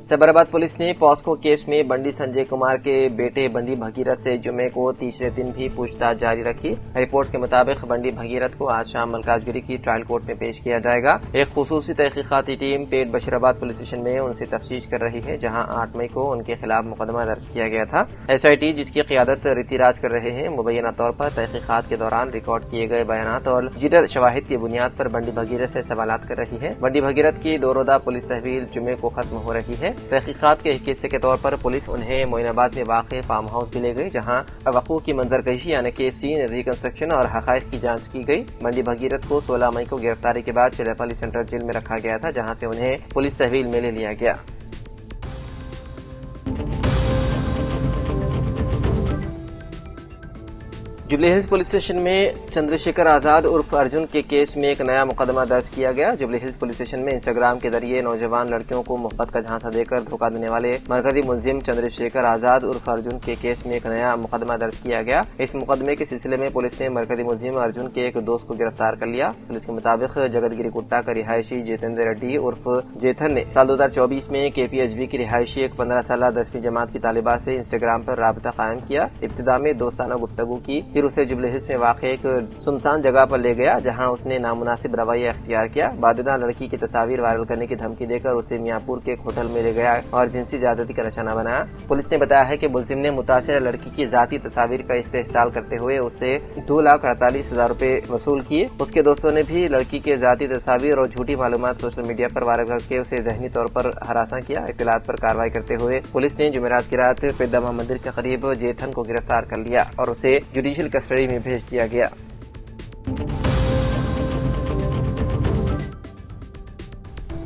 Cyberabad police ने POCSO case में बंडी संजय कुमार के बेटे बंडी भगीरथ से जुमे को तीसरे दिन भी पूछताछ जारी रखी। रिपोर्ट्स के मुताबिक बंडी भगीरथ को आज शाम मलकाजगिरी की ट्रायल कोर्ट में पेश किया जाएगा। एक खुसूसी तहकीकाती टीम पेट बशीराबाद पुलिस स्टेशन में उनसे तफ्तीश कर रही है, जहां 8 मई को उनके खिलाफ मुकदमा दर्ज किया गया था। SIT जिसकी क़ियादत ऋतिराज कर रहे हैं, मुबैना तौर पर तहकीकात के दौरान रिकॉर्ड किए गए बयानात और जिटर शवाहिद की बुनियाद पर बंडी भगीरथ से सवालात कर रही है। बंडी भगीरथ की 2 रोज़ा पुलिस तहवील जुमे को खत्म हो रही है। तहकीकात के एक हिस्से के तौर पर पुलिस उन्हें मोइनाबाद में वाक़ फार्म हाउस भी ले गई, जहां वक़ूअ की मंजरकशी यानी कि सीन रिकंस्ट्रक्शन और हक़ाइक़ की जांच की गई। बंडी भगीरथ को 16 मई को गिरफ्तारी के बाद चिल्लापल्ली सेंट्रल जेल में रखा गया था, जहां से उन्हें पुलिस तहवील में ले लिया गया। जुबली हिल्स पुलिस स्टेशन में चंद्रशेखर आजाद उर्फ अर्जुन के केस में एक नया मुकदमा दर्ज किया गया। जुबली हिल्स पुलिस स्टेशन में इंस्टाग्राम के जरिए नौजवान लड़कियों को मोहब्बत का झांसा देकर धोखा देने वाले मरकजी मुलजिम चंद्रशेखर आजाद उर्फ अर्जुन के केस में एक नया मुकदमा दर्ज किया गया। इस मुकदमे के सिलसिले में पुलिस ने मरकजी मुलजिम अर्जुन के एक दोस्त को गिरफ्तार कर लिया। पुलिस के मुताबिक जगतगिरी कुट्टा का रिहायशी जितेंद्र रेड्डी उर्फ जेथन ने साल 2024 में KPHB की रिहायशी एक 15 साल 10वीं जमात की तालिबा से इंस्टाग्राम पर राबता कायम किया। इब्तिदा में दोस्ताना गुफ्तगू की, फिर उसे जुबली हिल्स में वाक़ एक सुनसान जगह पर ले गया, जहां उसने नामुनासिब रवैया अख्तियार किया। बादिदा लड़की की तस्वीर वायरल करने की धमकी देकर उसे मियाँपुर के एक होटल में ले गया और जिनसी ज्यादती का निशाना बनाया। पुलिस ने बताया है कि मुलजिम ने मुतासिर लड़की की जाती तस्वीर का इस्तेहसाल करते हुए उससे 2,48,000 रुपए वसूल किए। उसके दोस्तों ने भी लड़की के जाती तस्वीर और झूठी मालूमात सोशल मीडिया पर वायरल करके उसे ज़हनी तौर पर हरासा किया। इत्तलात पर कार्रवाई करते हुए पुलिस ने जुमेरात की रात पेदमा मंदिर के करीब जेथन को गिरफ्तार कर लिया और उसे जुडिशियल कस्टडी में भेज दिया गया।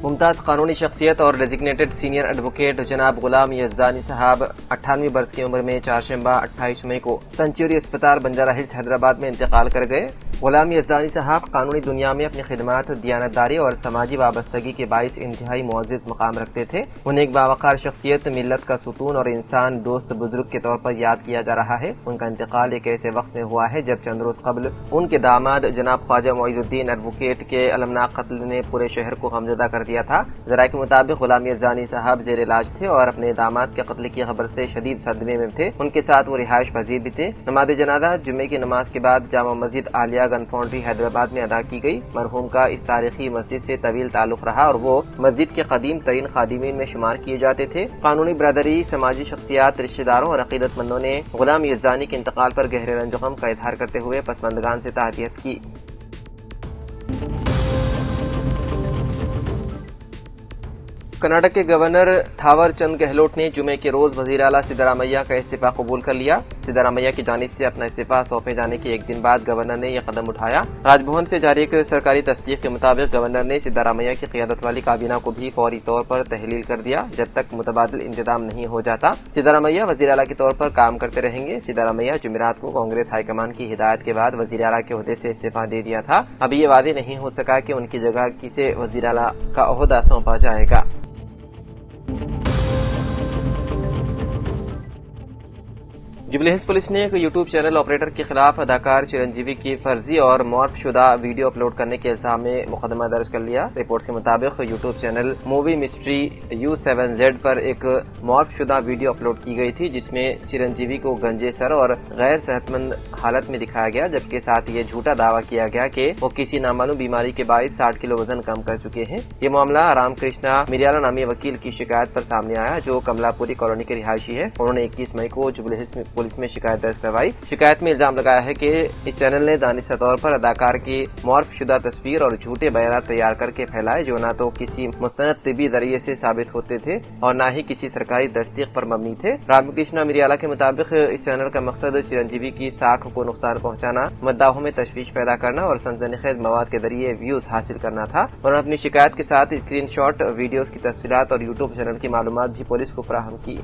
मुमताज कानूनी शख्सियत और डेजिग्नेटेड सीनियर एडवोकेट जनाब गुलाम यजदानी साहब 98 बरस की उम्र में चारशंबा 28 मई को सेंचुरी अस्पताल बंजारा हिल्स हैदराबाद में इंतकाल कर गए। गुलाम यजदानी साहब कानूनी दुनिया में अपनी खिदमत, दियानतदारी और समाजी वाबस्तगी के बाइस इंतहाई मुअज़्ज़ज़ मकाम रखते थे। उन्हें एक बावकार शख्सियत, मिल्लत का सुतून और इंसान दोस्त बुजुर्ग के तौर पर याद किया जा रहा है। उनका इंतकाल एक ऐसे वक्त में हुआ है जब चंद रोज कबल उनके दामाद जनाब ख्वाजा मोइजुद्दीन एडवोकेट के अलमनाक कत्ल ने पूरे शहर को गमज़दा कर दिया था। ज़राए के मुताबिक गुलाम यजदानी साहब जेर इलाज थे और अपने दामाद के कत्ल की खबर से शदीद सदमे में थे। उनके साथ वो रिहाइश पजीर भी थे। नमाज जनाजा जुम्मे की नमाज के बाद जामा मस्जिद आलिया गन फाउंड्री हैदराबाद में अदा की गई। मरहूम का इस तारीखी मस्जिद से तवील ताल्लुक रहा और वो मस्जिद के कदीम तरीन खादिमीन में शुमार किए जाते थे। कानूनी बरदरी, समाजी शख्सियात, रिश्तेदारों और अकीदतमंदों ने गुलाम यजदानी के इंतकाल पर गहरे रंज गम का इजहार करते हुए पसमंदगान से ताज़ियत की। कर्नाटक के गवर्नर थावर चंद गहलोत ने जुमे के रोज वजीर आला सिद्धरामैया का इस्तीफा कबूल कर लिया। सिद्धरामैया की जानिब से अपना इस्तीफा सौंपे जाने के एक दिन बाद गवर्नर ने यह कदम उठाया। राजभवन से जारी एक सरकारी तस्दीक के मुताबिक गवर्नर ने सिद्धरामैया की क़ियादत वाली काबीना को भी फौरी तौर पर तहलील कर दिया जब तक मुतबादिल इंतजाम नहीं हो जाता। सिद्धरामैया वजीर आला के तौर पर काम करते रहेंगे। सिद्धरामैया जुमेरात को कांग्रेस हाईकमान की हिदायत के बाद वजीर आला के ओहदे से इस्तीफा दे दिया था। अभी ये वादे नहीं हो सका कि उनकी जगह किसे वजीर आला का ओहदा सौंपा जाएगा। जुबली हिल्स पुलिस ने एक यूट्यूब चैनल ऑपरेटर के खिलाफ अदाकार चिरंजीवी की फर्जी और मॉर्फ शुदा वीडियो अपलोड करने के इल्जाम में मुकदमा दर्ज कर लिया। रिपोर्ट्स के मुताबिक YouTube channel movie mystery U7Z पर एक मॉर्फ शुदा वीडियो अपलोड की गई थी, जिसमें चिरंजीवी को गंजे सर और गैर सेहतमंद हालत में दिखाया गया, जबकि साथ ये झूठा दावा किया गया कि वो किसी नामालूम बीमारी के बायस 60 किलो वजन कम कर चुके हैं। ये मामला रामकृष्णा मिरियाला नामी वकील की शिकायत पर सामने आया, जो कमलापुरी कॉलोनी के रिहायशी है। उन्होंने 21 मई को जुबली हिल्स पुलिस में शिकायत दर्ज करवाई। शिकायत में इल्जाम लगाया है कि इस चैनल ने दानिशा तौर पर अदाकार की मॉर्फ शुदा तस्वीर और झूठे बयान तैयार करके फैलाए, जो न तो किसी मुस्तनद तिबी जरिए से साबित होते थे और न ही किसी सरकारी तस्दीक पर मबनी थे। रामकृष्णा मिरियाला के मुताबिक इस चैनल का मकसद चिरंजीवी की साख को नुकसान पहुंचाना, मद्दाहों में तशवीश पैदा करना और सनसनीखेज मवाद के जरिए व्यूज हासिल करना था। उन्होंने अपनी शिकायत के साथ स्क्रीन शॉट, वीडियोज की तस्वीरात और यूट्यूब चैनल की मालूमात भी पुलिस को फराहम की।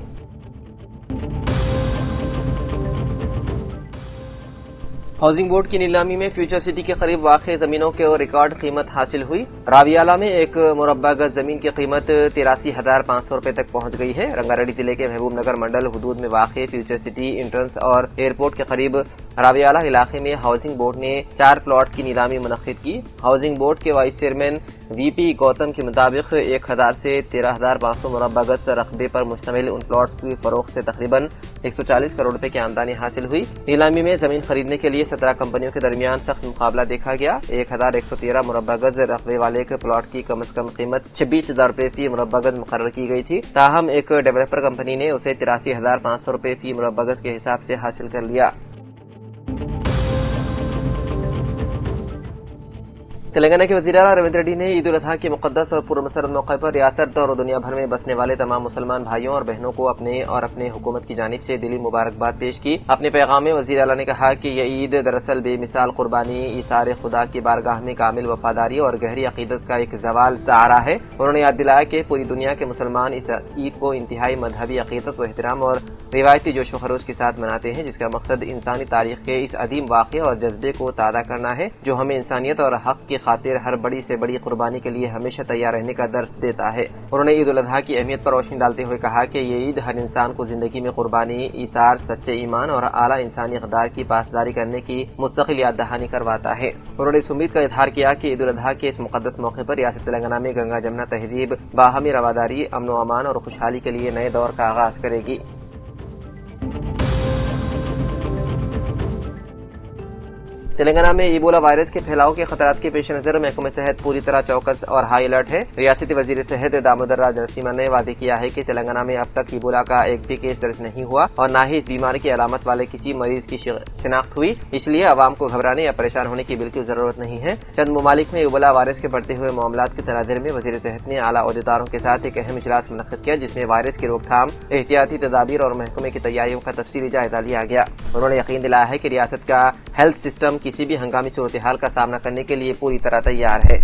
ہاؤسنگ بورڈ کی نیلامی میں فیوچر سٹی کے قریب واقع زمینوں کو ریکارڈ قیمت حاصل ہوئی۔ راویالہ میں ایک مربع گز زمین کی قیمت 83,500 روپے تک پہنچ گئی ہے۔ رنگا ریڈی ضلع کے محبوب نگر منڈل حدود میں واقع فیوچر سٹی انٹرنس اور ایئرپورٹ کے قریب راویالہ علاقے میں ہاؤسنگ بورڈ نے 4 پلاٹ کی نیلامی منعقد کی۔ ہاؤسنگ بورڈ کے وائس چیئرمین وی پی گوتم کے مطابق 1,000 سے 13,500 مربع گز رقبے پر مشتمل ان پلاٹس کی فروخت سے تقریباً 140 کروڑ روپے کی آمدنی حاصل ہوئی۔ نیلامی میں زمین خریدنے کے لیے 17 کمپنیوں کے درمیان سخت مقابلہ دیکھا گیا۔ 1,113 مربع گز رقبے والے ایک پلاٹ کی کم از کم قیمت 26,000 روپے فی مربع گز مقرر کی گئی تھی، تاہم ایک ڈیولپر کمپنی نے اسے 83,500 روپے فی مربع گز کے حساب سے حاصل کر لیا۔ تلنگانہ کے وزیر اعلیٰ ریونت ریڈی نے عید الاضحیٰ کے مقدس اور پرمسرت موقع پر ریاست اور دنیا بھر میں بسنے والے تمام مسلمان بھائیوں اور بہنوں کو اپنے حکومت کی جانب سے دلی مبارکباد پیش کی۔ اپنے پیغام میں وزیر اعلیٰ نے کہا کہ یہ عید دراصل بے مثال قربانی، ایثار خدا کی بارگاہ میں کامل وفاداری اور گہری عقیدت کا ایک زوال استعارہ ہے۔ انہوں نے یاد دلایا کہ پوری دنیا کے مسلمان اس عید کو انتہائی مذہبی عقیدت و احترام اور روایتی جوش و خروش کے ساتھ مناتے ہیں، جس کا مقصد انسانی تاریخ کے اس عظیم واقعے اور جذبے کو تازہ کرنا ہے جو ہمیں انسانیت اور حق کی خاطر ہر بڑی سے بڑی قربانی کے لیے ہمیشہ تیار رہنے کا درس دیتا ہے۔ انہوں نے عید الاضحیٰ کی اہمیت پر روشنی ڈالتے ہوئے کہا کہ یہ عید ہر انسان کو زندگی میں قربانی، ایثار، سچے ایمان اور اعلیٰ انسانی اقدار کی پاسداری کرنے کی مستقل یاد دہانی کرواتا ہے۔ انہوں نے اس امید کا اظہار کیا کہ عید الاضحیٰ کے اس مقدس موقع پر ریاست تلنگانہ میں گنگا جمنا تہذیب باہمی رواداری، امن و امان اور خوشحالی کے لیے نئے دور کا آغاز کرے گی۔ تلنگانہ میں ایبولا وائرس کے پھیلاؤ کے خطرات کے پیش نظر محکمہ صحت پوری طرح چوکس اور ہائی الرٹ ہے۔ ریاستی وزیر صحت دامودر راج نرسمہا نے وعدہ کیا ہے کہ تلنگانہ میں اب تک ایبولا کا ایک بھی کیس درج نہیں ہوا اور نہ ہی اس بیماری کی علامت والے کسی مریض کی شناخت ہوئی، اس لیے عوام کو گھبرانے یا پریشان ہونے کی بالکل ضرورت نہیں ہے۔ چند ممالک میں ایبولا وائرس کے بڑھتے ہوئے معاملات کے تناظر میں وزیر صحت نے اعلیٰ عہدیداروں کے ساتھ ایک اہم اجلاس منعقد کیا، جس میں وائرس کی روک تھام، احتیاطی تدابیر اور محکمے کی تیاریوں کا تفصیلی جائزہ لیا گیا۔ انہوں نے یقین دلایا ہے کہ ریاست کا ہیلتھ سسٹم کسی بھی ہنگامی صورتحال کا سامنا کرنے کے لیے پوری طرح تیار ہے۔